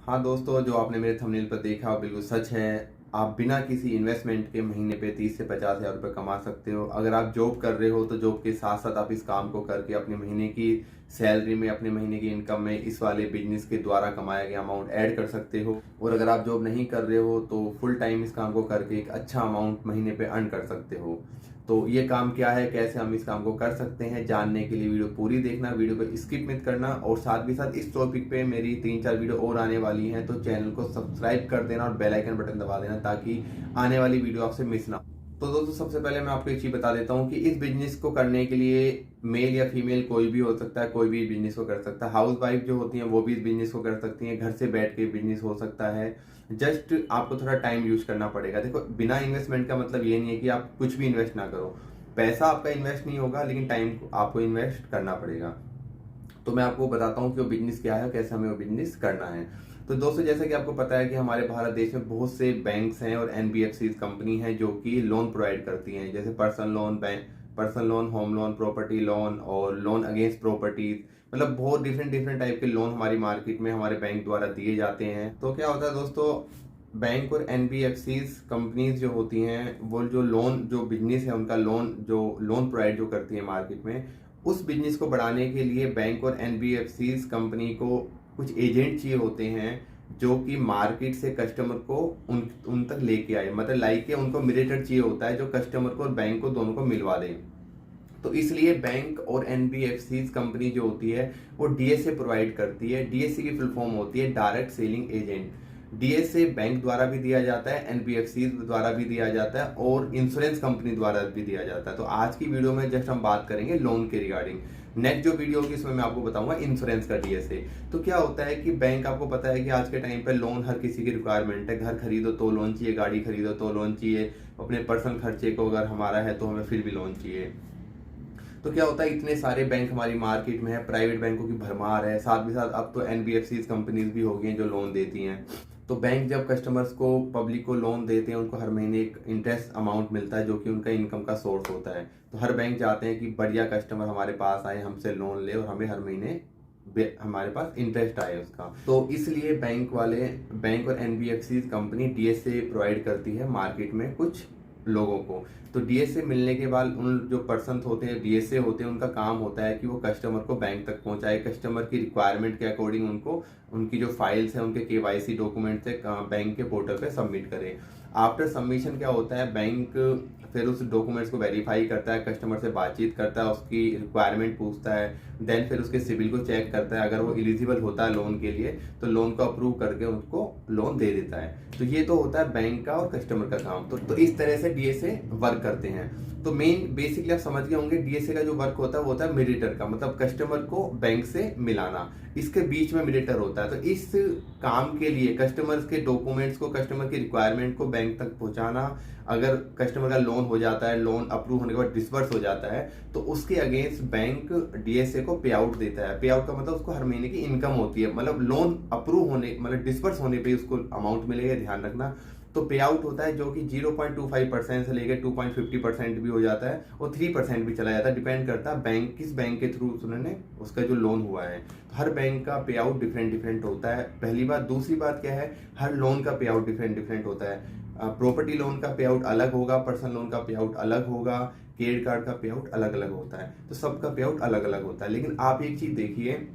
हाँ दोस्तों, जो आपने मेरे थंबनेल पर देखा वो बिल्कुल सच है। आप बिना किसी इन्वेस्टमेंट के महीने पे 30 से 50 हज़ार रुपये कमा सकते हो। अगर आप जॉब कर रहे हो तो जॉब के साथ साथ आप इस काम को करके अपने महीने की सैलरी में, अपने महीने की इनकम में इस वाले बिजनेस के द्वारा कमाया गया अमाउंट ऐड कर सकते हो। और अगर आप जॉब नहीं कर रहे हो तो फुल टाइम इस काम को करके एक अच्छा अमाउंट महीने पे अर्न कर सकते हो। तो ये काम क्या है, कैसे हम इस काम को कर सकते हैं, जानने के लिए वीडियो पूरी देखना, वीडियो को स्किप मत करना। और साथ भी साथ इस टॉपिक पे मेरी 3-4 वीडियो और आने वाली हैं, तो चैनल को सब्सक्राइब कर देना और बेल आइकन बटन दबा देना ताकि आने वाली वीडियो आपसे मिस ना हो। तो दोस्तों, सबसे पहले मैं आपको एक चीज बता देता हूँ कि इस बिजनेस को करने के लिए मेल या फीमेल कोई भी हो सकता है, कोई भी बिजनेस को कर सकता है। हाउस वाइफ जो होती हैं वो भी इस बिजनेस को कर सकती हैं, घर से बैठ के बिजनेस हो सकता है। जस्ट आपको थोड़ा टाइम यूज करना पड़ेगा। देखो, बिना इन्वेस्टमेंट का मतलब ये नहीं है कि आप कुछ भी इन्वेस्ट ना करो। पैसा आपका इन्वेस्ट नहीं होगा, लेकिन टाइम आपको इन्वेस्ट करना पड़ेगा। तो मैं आपको बताता हूँ कि वो बिजनेस क्या है, कैसे हमें वो बिजनेस करना है। तो दोस्तों, जैसा कि आपको पता है कि हमारे भारत देश में बहुत से बैंक्स हैं और एनबीएफसी कंपनी है जो कि लोन प्रोवाइड करती हैं, जैसे personal loan, home loan, property loan और लोन अगेंस्ट प्रॉपर्टीज। मतलब बहुत डिफरेंट डिफरेंट टाइप के लोन हमारी मार्केट में हमारे बैंक द्वारा दिए जाते हैं। तो क्या होता है दोस्तों, बैंक और एनबीएफसी कंपनीज जो होती हैं वो जो बिजनेस है उनका लोन प्रोवाइड जो करती है मार्केट में, उस बिजनेस को बढ़ाने के लिए बैंक और एनबीएफसी कंपनी को कुछ एजेंट चाहिए होते हैं जो कि मार्केट से कस्टमर को उन तक लेके आए। मतलब लाइक के उनको मीडिएटर चाहिए होता है जो कस्टमर को और बैंक को दोनों को मिलवा दे। तो इसलिए बैंक और एनबीएफसी कंपनी जो होती है वो डीएसए प्रोवाइड करती है। डीएसए की फुल फॉर्म होती है direct selling agent. DSA bank द्वारा भी दिया जाता है, एनबीएफसी द्वारा भी दिया जाता है और इंश्योरेंस कंपनी द्वारा भी दिया जाता है। तो आज की वीडियो में जस्ट हम बात करेंगे लोन के रिगार्डिंग। नेक्स्ट जो वीडियो होगी इसमें मैं आपको बताऊंगा इंश्योरेंस का डीएसए। तो क्या होता है कि बैंक, आपको पता है कि आज के टाइम पे लोन हर किसी की रिक्वायरमेंट है। घर खरीदो तो लोन चाहिए, गाड़ी खरीदो तो लोन चाहिए, अपने पर्सनल खर्चे को अगर हमारा है तो हमें फिर भी लोन चाहिए। तो क्या होता है, इतने सारे बैंक हमारी मार्केट में है, प्राइवेट बैंकों की भरमार है, साथ भी साथ अब तो एनबीएफसी कंपनीज भी हो गई हैं जो लोन देती हैं। तो बैंक जब कस्टमर्स को, पब्लिक को लोन देते हैं, उनको हर महीने एक इंटरेस्ट अमाउंट मिलता है जो कि उनका इनकम का सोर्स होता है। तो हर बैंक चाहते हैं कि बढ़िया कस्टमर हमारे पास आए, हमसे लोन ले और हमें हर महीने हमारे पास इंटरेस्ट आए उसका। तो इसलिए बैंक और एनबीएफसी कंपनी डीएसए प्रोवाइड करती है मार्केट में कुछ लोगों को। तो डीएसए मिलने के बाद उन जो पर्सन होते हैं, डीएसए होते हैं, उनका काम होता है कि वो कस्टमर को बैंक तक पहुंचाए, कस्टमर की रिक्वायरमेंट के अकॉर्डिंग उनको उनकी जो फाइल्स है, उनके केवाईसी डॉक्यूमेंट से बैंक के पोर्टल पे सबमिट करें। आफ्टर सबमिशन क्या होता है, बैंक फिर उस डॉक्यूमेंट्स को वेरीफाई करता है, कस्टमर से बातचीत करता है, उसकी रिक्वायरमेंट पूछता है, देन फिर उसके सिविल को चेक करता है। अगर वो एलिजिबल होता है लोन के लिए तो लोन को अप्रूव करके उसको लोन दे देता है। तो ये तो होता है बैंक का और कस्टमर का काम। तो इस तरह से डीएसए वर्क करते हैं। तो मेन बेसिकली आप समझ गए होंगे, डीएसए का जो वर्क होता है वो होता है मीडिएटर का, मतलब कस्टमर को बैंक से मिलाना। इसके बीच में मीडिएटर होता है। तो इस काम के लिए कस्टमर्स के डॉक्यूमेंट्स को, कस्टमर की रिक्वायरमेंट को बैंक तक पहुंचाना। अगर कस्टमर का लोन हो जाता है, लोन अप्रूव होने के बाद डिसबर्स हो जाता है, तो उसके अगेंस्ट बैंक डीएसए को पे आउट देता है। पे आउट का मतलब उसको हर महीने की इनकम होती है, मतलब लोन अप्रूव होने, मतलब डिसबर्स होने पे उसको अमाउंट मिलेगा, ध्यान रखना। तो पे आउट होता है जो कि 0.25% से लेकर 2.50% भी हो जाता है और 3% भी चला जाता है। डिपेंड करता है बैंक किस बैंक के थ्रू उन्होंने उसका जो लोन हुआ है। तो हर बैंक का पे आउट डिफरेंट डिफरेंट होता है, पहली बात। दूसरी बात क्या है, हर लोन का पे आउट डिफरेंट डिफरेंट होता है। प्रॉपर्टी लोन का पे आउट अलग होगा, पर्सनल लोन का पे आउट अलग होगा, क्रेडिट कार्ड का पे आउट अलग अलग होता है। तो सबका पे आउट अलग अलग होता है। लेकिन आप एक चीज देखिए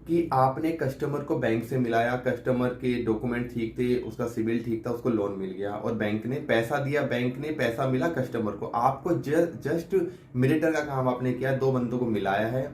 कि आपने कस्टमर को बैंक से मिलाया, कस्टमर के डॉक्यूमेंट ठीक थे, उसका सिविल ठीक था, उसको लोन मिल गया और बैंक ने पैसा दिया, बैंक ने पैसा मिला कस्टमर को। आपको जस्ट मीडिएटर का काम आपने किया, दो बंदों को मिलाया है।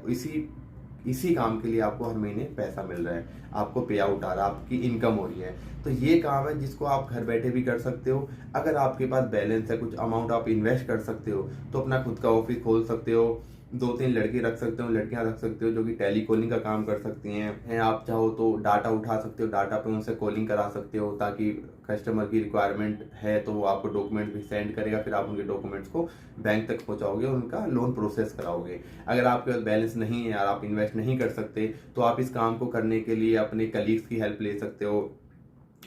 इसी काम के लिए आपको हर महीने पैसा मिल रहा है, आपको पे आउट आ रहा है, आपकी इनकम हो रही है। तो ये काम है जिसको आप घर बैठे भी कर सकते हो। अगर आपके पास बैलेंस है, कुछ अमाउंट आप इन्वेस्ट कर सकते हो, तो अपना खुद का ऑफिस खोल सकते हो। 2-3 लड़के रख सकते हो, लड़कियां रख सकते हो जो कि टेली कॉलिंग का काम कर सकती हैं। आप चाहो तो डाटा उठा सकते हो, डाटा पे उनसे कॉलिंग करा सकते हो ताकि कस्टमर की रिक्वायरमेंट है तो वो आपको डॉक्यूमेंट भी सेंड करेगा, फिर आप उनके डॉक्यूमेंट्स को बैंक तक पहुंचाओगे और उनका लोन प्रोसेस कराओगे। अगर आपके पास बैलेंस नहीं है यार, आप इन्वेस्ट नहीं कर सकते, तो आप इस काम को करने के लिए अपने कलीग्स की हेल्प ले सकते हो।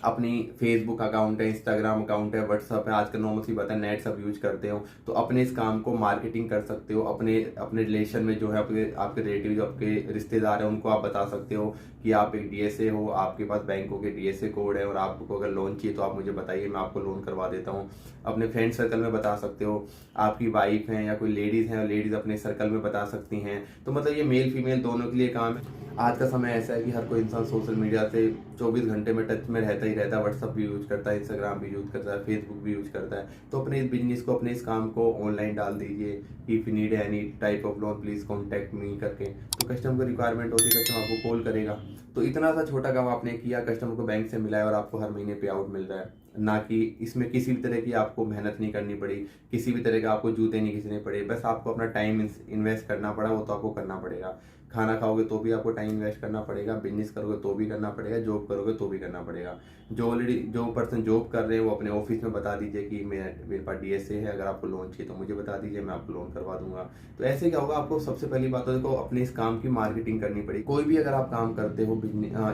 अपनी फेसबुक अकाउंट है, इंस्टाग्राम अकाउंट है, व्हाट्सअप है, आजकल नॉर्मल सी बात है, नेट सब यूज करते हो, तो अपने इस काम को मार्केटिंग कर सकते हो। अपने अपने रिलेशन में जो है, आपके रिलेटिव जो आपके रिश्तेदार हैं उनको आप बता सकते हो कि आप एक डीएसए हो, आपके पास बैंकों के डीएसए कोड है और आपको अगर लोन चाहिए तो आप मुझे बताइए, मैं आपको लोन करवा देता हूँ। अपने फ्रेंड सर्कल में बता सकते हो, आपकी वाइफ है या कोई लेडीज़ हैं, लेडीज़ अपने सर्कल में बता सकती हैं। तो मतलब ये मेल फीमेल दोनों के लिए काम है। आज का समय ऐसा है कि हर कोई इंसान सोशल मीडिया से 24 घंटे में टच में रहता ही रहता है। व्हाट्सअप भी यूज करता है, इंस्टाग्राम भी यूज करता है, फेसबुक भी यूज करता है। तो अपने इस बिजनेस को, अपने इस काम को ऑनलाइन डाल दीजिए। If you need any type of loan please contact me करके, तो कस्टमर को रिक्वायरमेंट होती है, कस्टमर आपको कॉल करेगा। तो इतना सा छोटा काम आपने किया, कस्टमर को बैंक से मिला है और आपको हर महीने पे आउट मिल रहा है। ना कि इसमें किसी भी तरह की आपको मेहनत नहीं करनी पड़ी, किसी भी तरह का आपको जूते नहीं खींचने पड़े, बस आपको अपना टाइम इन्वेस्ट करना पड़ा, वो तो आपको करना पड़ेगा। खाना खाओगे तो भी आपको टाइम इन्वेस्ट करना पड़ेगा, बिजनेस करोगे तो भी करना पड़ेगा, जॉब करोगे तो भी करना पड़ेगा। जो पर्सन जॉब कर रहे हैं वो अपने ऑफिस में बता दीजिए कि मेरे पास डीएसए है, अगर आपको लोन चाहिए तो मुझे बता दीजिए, मैं आपको लोन करवा दूंगा। तो ऐसे क्या होगा, आपको सबसे पहली बात तो देखो अपने इस काम की मार्केटिंग करनी पड़ेगी। कोई भी अगर आप काम करते हो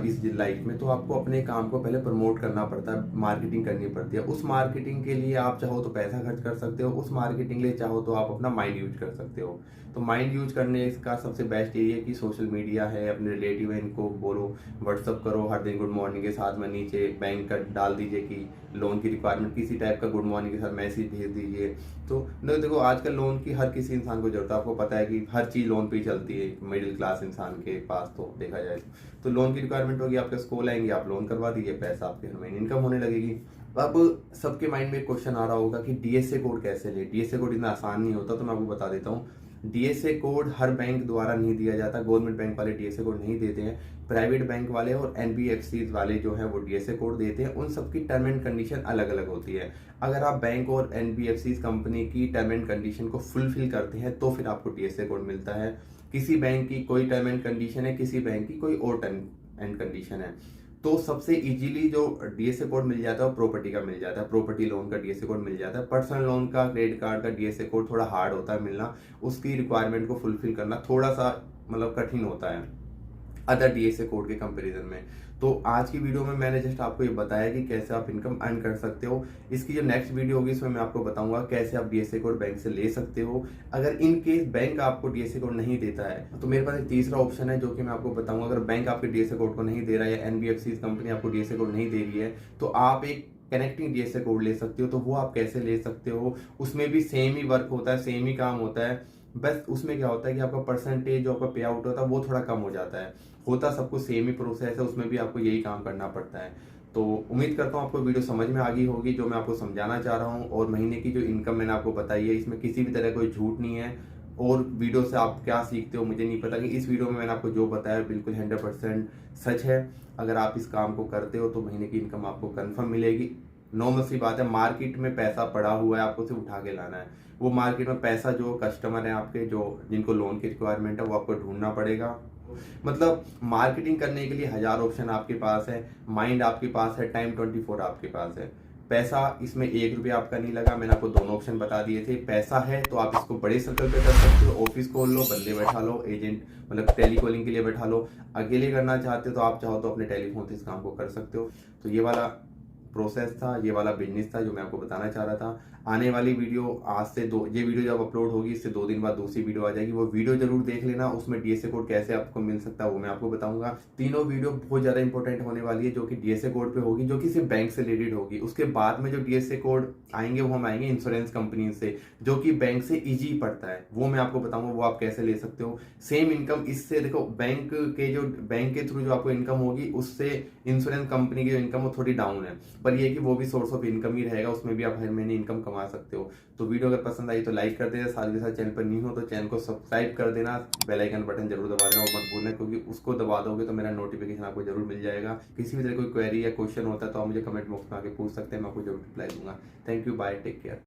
इस लाइफ में, तो आपको अपने काम को पहले प्रमोट करना पड़ता है, मार्केटिंग करनी पड़ती है। उस मार्केटिंग के लिए आप चाहो तो पैसा खर्च कर सकते हो, उस मार्केटिंग के लिए चाहो तो आप अपना माइंड यूज कर सकते हो। तो माइंड यूज करने का सबसे बेस्ट यही है कि सोशल मीडिया है, अपने रिलेटिव है, इनको बोलो, व्हाट्सअप करो हर दिन गुड मॉर्निंग के साथ में, नीचे बैंक का डाल दीजिए कि लोन की रिक्वायरमेंट किसी टाइप का गुड मॉर्निंग के साथ मैसेज भेज दीजिए। तो देखो आजकल लोन की हर किसी इंसान को जरूरत है, आपको पता है कि हर चीज़ लोन पे ही चलती है मिडिल क्लास इंसान के पास, तो देखा जाए तो लोन की रिक्वायरमेंट होगी, आपके स्कूल आएंगे, आप लोन करवा दीजिए, पैसा आपके हर महीने इनकम होने लगेगी। अब सबके माइंड में एक क्वेश्चन आ रहा होगा कि डीएसए कोड कैसे ले। डीएसए कोड इतना आसान नहीं होता, तो मैं आपको बता देता हूँ। डीएसए कोड हर बैंक द्वारा नहीं दिया जाता, गवर्नमेंट बैंक वाले डीएसए कोड नहीं देते हैं। प्राइवेट बैंक वाले और एनबीएफसी वाले जो है वो डीएसए कोड देते हैं। उन सबकी टर्म एंड कंडीशन अलग अलग होती है। अगर आप बैंक और एनबीएफसी कंपनी की टर्म एंड कंडीशन को फुलफिल करते हैं तो फिर आपको डीएसए कोड मिलता है। किसी बैंक की कोई टर्म एंड कंडीशन है, किसी बैंक की कोई और टर्म एंड कंडीशन है। तो सबसे इजीली जो डीएसए कोड मिल जाता है वो प्रॉपर्टी का मिल जाता है, प्रॉपर्टी लोन का डीएसए कोड मिल जाता है। पर्सनल लोन का, क्रेडिट कार्ड का डीएसए कोड थोड़ा हार्ड होता है मिलना, उसकी रिक्वायरमेंट को फुलफिल करना थोड़ा सा मतलब कठिन होता है अदर डीएसए कोड के कंपैरिजन में। तो आज की वीडियो में मैंने जस्ट आपको ये बताया कि कैसे आप इनकम अर्न कर सकते हो। इसकी जो नेक्स्ट वीडियो होगी इसमें मैं आपको बताऊंगा कैसे आप डीएसए कोड बैंक से ले सकते हो। अगर इन केस बैंक आपको डीएसए कोड नहीं देता है तो मेरे पास एक तीसरा ऑप्शन है जो कि मैं आपको बताऊंगा। अगर बैंक आपके डीएसए कोड को नहीं दे रहा है या एनबीएफसी कंपनी आपको डीएसए कोड नहीं दे रही है तो आप एक कनेक्टिंग डीएसए कोड ले सकते हो। तो वो आप कैसे ले सकते हो, उसमें भी सेम ही वर्क होता है, सेम ही काम होता है, बस उसमें क्या होता है कि आपका परसेंटेज जो आपका पे आउट होता है वो थोड़ा कम हो जाता है। होता सब कुछ सेम ही प्रोसेस है, उसमें भी आपको यही काम करना पड़ता है। तो उम्मीद करता हूँ आपको वीडियो समझ में आ गई होगी जो मैं आपको समझाना चाह रहा हूँ। और महीने की जो इनकम मैंने आपको बताई है इसमें किसी भी तरह कोई झूठ नहीं है। और वीडियो से आप क्या सीखते हो मुझे नहीं पता, कि इस वीडियो में मैंने आपको जो बताया बिल्कुल 100% सच है। अगर आप इस काम को करते हो तो महीने की इनकम आपको कन्फर्म मिलेगी। नॉर्मल सी बात है, मार्केट में पैसा पड़ा हुआ है, आपको सिर्फ उठा के लाना है। वो मार्केट में पैसा जो कस्टमर है आपके, जो जिनको लोन की रिक्वायरमेंट है, वो आपको ढूंढना पड़ेगा। मतलब मार्केटिंग करने के लिए हजार ऑप्शन आपके पास है, माइंड आपके पास है, टाइम 24 आपके पास है। पैसा इसमें 1 रुपया आपका नहीं लगा, मैंने आपको दोनों ऑप्शन बता दिए थे। पैसा है तो आप इसको बड़े सर्कल पे कर सकते हो, ऑफिस खोल लो, बंदे बैठा लो, एजेंट मतलब टेलीकॉलिंग के लिए बैठा लो। अकेले करना चाहते हो तो आप चाहो तो अपने टेलीफोन से इस काम को कर सकते हो। तो ये वाला प्रोसेस था, ये वाला बिजनेस था जो मैं आपको बताना चाह रहा था। आने वाली वीडियो आज से ये वीडियो जब अपलोड होगी इससे 2 दिन बाद दूसरी वीडियो आ जाएगी, वो वीडियो जरूर देख लेना। उसमें डीएसए कोड कैसे आपको मिल सकता है वो मैं आपको बताऊंगा। तीनों वीडियो बहुत ज्यादा इंपॉर्टेंट होने वाली है जो कि डीएसए कोड पे होगी, जो कि सिर्फ बैंक से रिलेटेड होगी। उसके बाद में जो डीएसए कोड आएंगे वो हम आएंगे इंश्योरेंस कंपनी से, जो कि बैंक से इजी पड़ता है, वो मैं आपको बताऊंगा वो आप कैसे ले सकते हो। सेम इनकम इससे देखो, बैंक के थ्रू जो आपको इनकम होगी उससे इंश्योरेंस कंपनी की जो इनकम वो थोड़ी डाउन है, पर ये कि वो भी सोर्स ऑफ इनकम ही रहेगा, उसमें भी आप हर महीने इनकम कमा सकते हो। तो वीडियो अगर पसंद आई तो लाइक कर देना, साथ के साथ चैनल पर न्यू हो तो चैनल को सब्सक्राइब कर देना, बेल आइकन बटन जरूर दबा देना और मत भूलना, क्योंकि उसको दबा दोगे तो मेरा नोटिफिकेशन आपको जरूर मिल जाएगा। किसी भी तरह कोई क्वेरी या क्वेश्चन होता है तो आप मुझे कमेंट बॉक्स में आके पूछ सकते हैं, मैं आपको जरूर रिप्लाई दूंगा। Thank you, bye, take care.